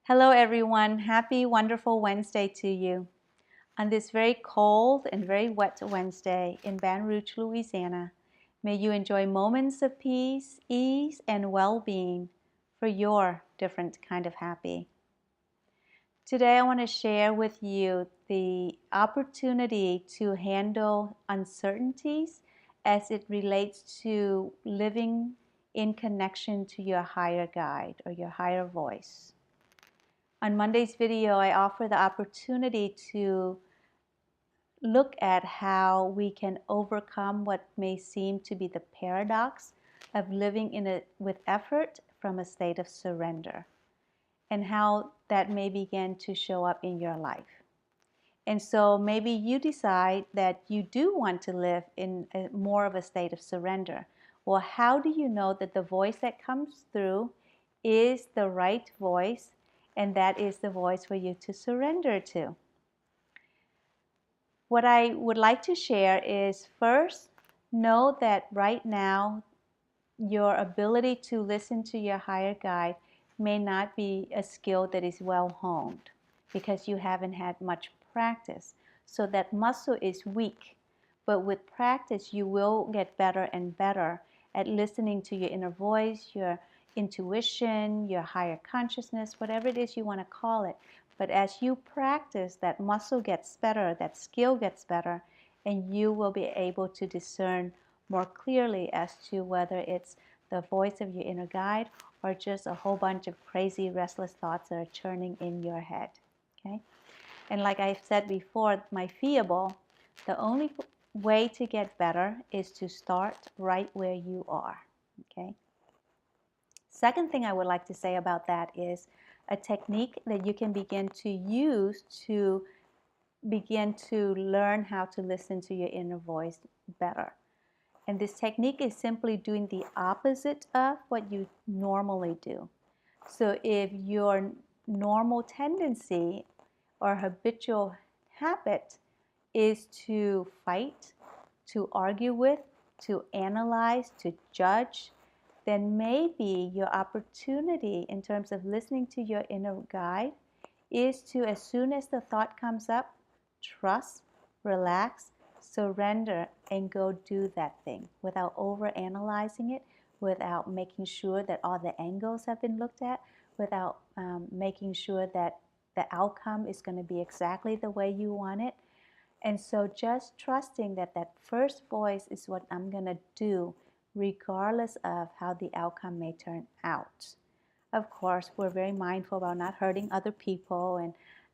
Hello everyone, happy wonderful Wednesday to you. On this very cold and very wet Wednesday in Baton Rouge, Louisiana, may you enjoy moments of peace, ease, and well-being for your different kind of happy. Today I want to share with you the opportunity to handle uncertainties as it relates to living in connection to your higher guide or your higher voice. On Monday's video, I offer the opportunity to look at how we can overcome what may seem to be the paradox of living with effort from a state of surrender, and how that may begin to show up in your life. And so maybe you decide that you do want to live in more of a state of surrender. Well, how do you know that the voice that comes through is the right voice, and that is the voice for you to surrender to? What I would like to share is, first, know that right now your ability to listen to your higher guide may not be a skill that is well honed because you haven't had much practice. So that muscle is weak. But with practice, you will get better and better at listening to your inner voice, your intuition, your higher consciousness, whatever it is you want to call it. But as you practice, that muscle gets better, that skill gets better, and you will be able to discern more clearly as to whether it's the voice of your inner guide or just a whole bunch of crazy, restless thoughts that are churning in your head. Okay? And like I said before, my feeble, the only way to get better is to start right where you are. Okay? Second thing I would like to say about that is a technique that you can begin to use to begin to learn how to listen to your inner voice better. And this technique is simply doing the opposite of what you normally do. So if your normal tendency or habitual habit is to fight, to argue with, to analyze, to judge, then maybe your opportunity in terms of listening to your inner guide is to, as soon as the thought comes up, trust, relax, surrender, and go do that thing without over-analyzing it, without making sure that all the angles have been looked at, without making sure that the outcome is going to be exactly the way you want it. And so just trusting that that first voice is what I'm going to do, regardless of how the outcome may turn out. Of course, we're very mindful about not hurting other people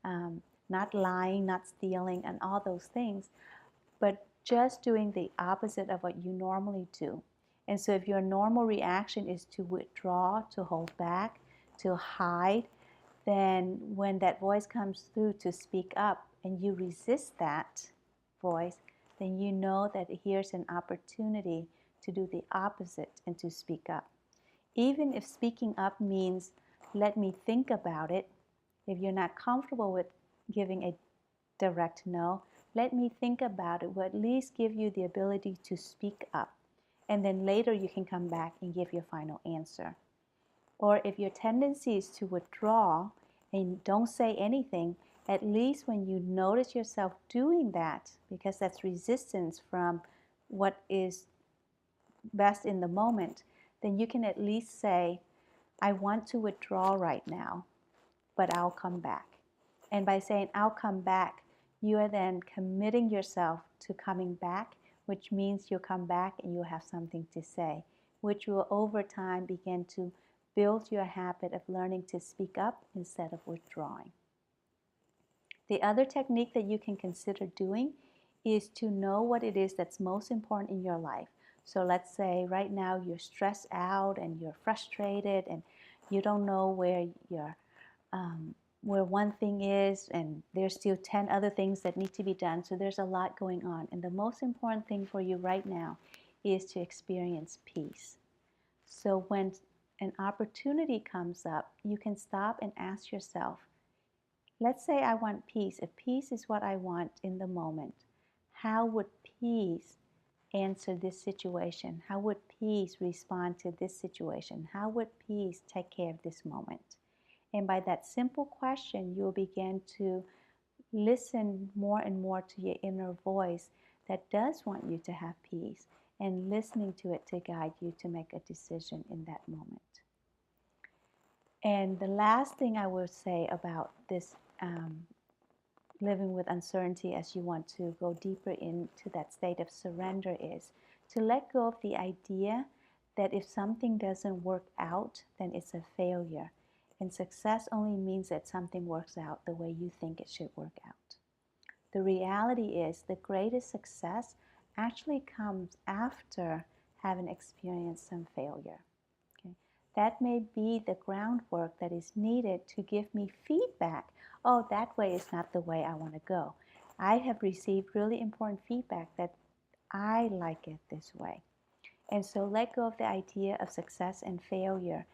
and not lying, not stealing, and all those things, but just doing the opposite of what you normally do. And so if your normal reaction is to withdraw, to hold back, to hide, then when that voice comes through to speak up and you resist that voice, then you know that here's an opportunity to do the opposite and to speak up. Even if speaking up means, let me think about it, if you're not comfortable with giving a direct no, let me think about it will at least give you the ability to speak up. And then later you can come back and give your final answer. Or if your tendency is to withdraw and don't say anything, at least when you notice yourself doing that, because that's resistance from what is best in the moment, then you can at least say, I want to withdraw right now, but I'll come back. And by saying I'll come back, you are then committing yourself to coming back, which means you'll come back and you'll have something to say, which will over time begin to build your habit of learning to speak up instead of withdrawing. The other technique that you can consider doing is to know what it is that's most important in your life. So let's say right now you're stressed out and you're frustrated and you don't know where one thing is, and there's still 10 other things that need to be done. So there's a lot going on. And the most important thing for you right now is to experience peace. So when an opportunity comes up, you can stop and ask yourself, let's say I want peace. If peace is what I want in the moment, how would peace answer this situation? How would peace respond to this situation? How would peace take care of this moment? And by that simple question, you'll begin to listen more and more to your inner voice that does want you to have peace, and listening to it to guide you to make a decision in that moment. And the last thing I will say about this living with uncertainty as you want to go deeper into that state of surrender is to let go of the idea that if something doesn't work out, then it's a failure. And success only means that something works out the way you think it should work out. The reality is the greatest success actually comes after having experienced some failure. Okay? That may be the groundwork that is needed to give me feedback. Oh, that way is not the way I want to go. I have received really important feedback that I like it this way. And so let go of the idea of success and failure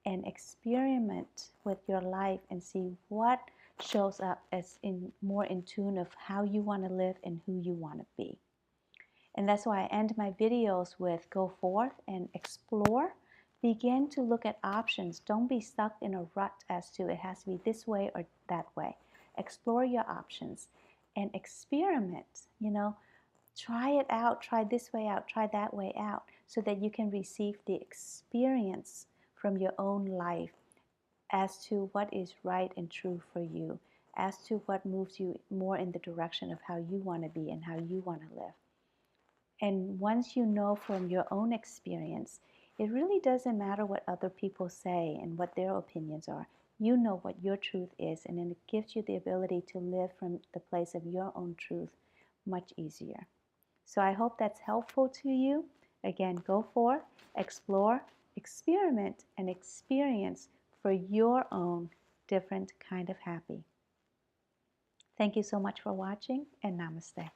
and experiment with your life and see what shows up as more in tune of how you want to live and who you want to be. And that's why I end my videos with go forth and explore. Begin to look at options. Don't be stuck in a rut as to it has to be this way or that way. Explore your options and experiment, try it out, try this way out, try that way out, so that you can receive the experience from your own life as to what is right and true for you, as to what moves you more in the direction of how you want to be and how you want to live. And once you know from your own experience, it really doesn't matter what other people say and what their opinions are. You know what your truth is, and then it gives you the ability to live from the place of your own truth much easier. So I hope that's helpful to you. Again, go forth, explore, experiment, and experience for your own different kind of happy. Thank you so much for watching, and namaste.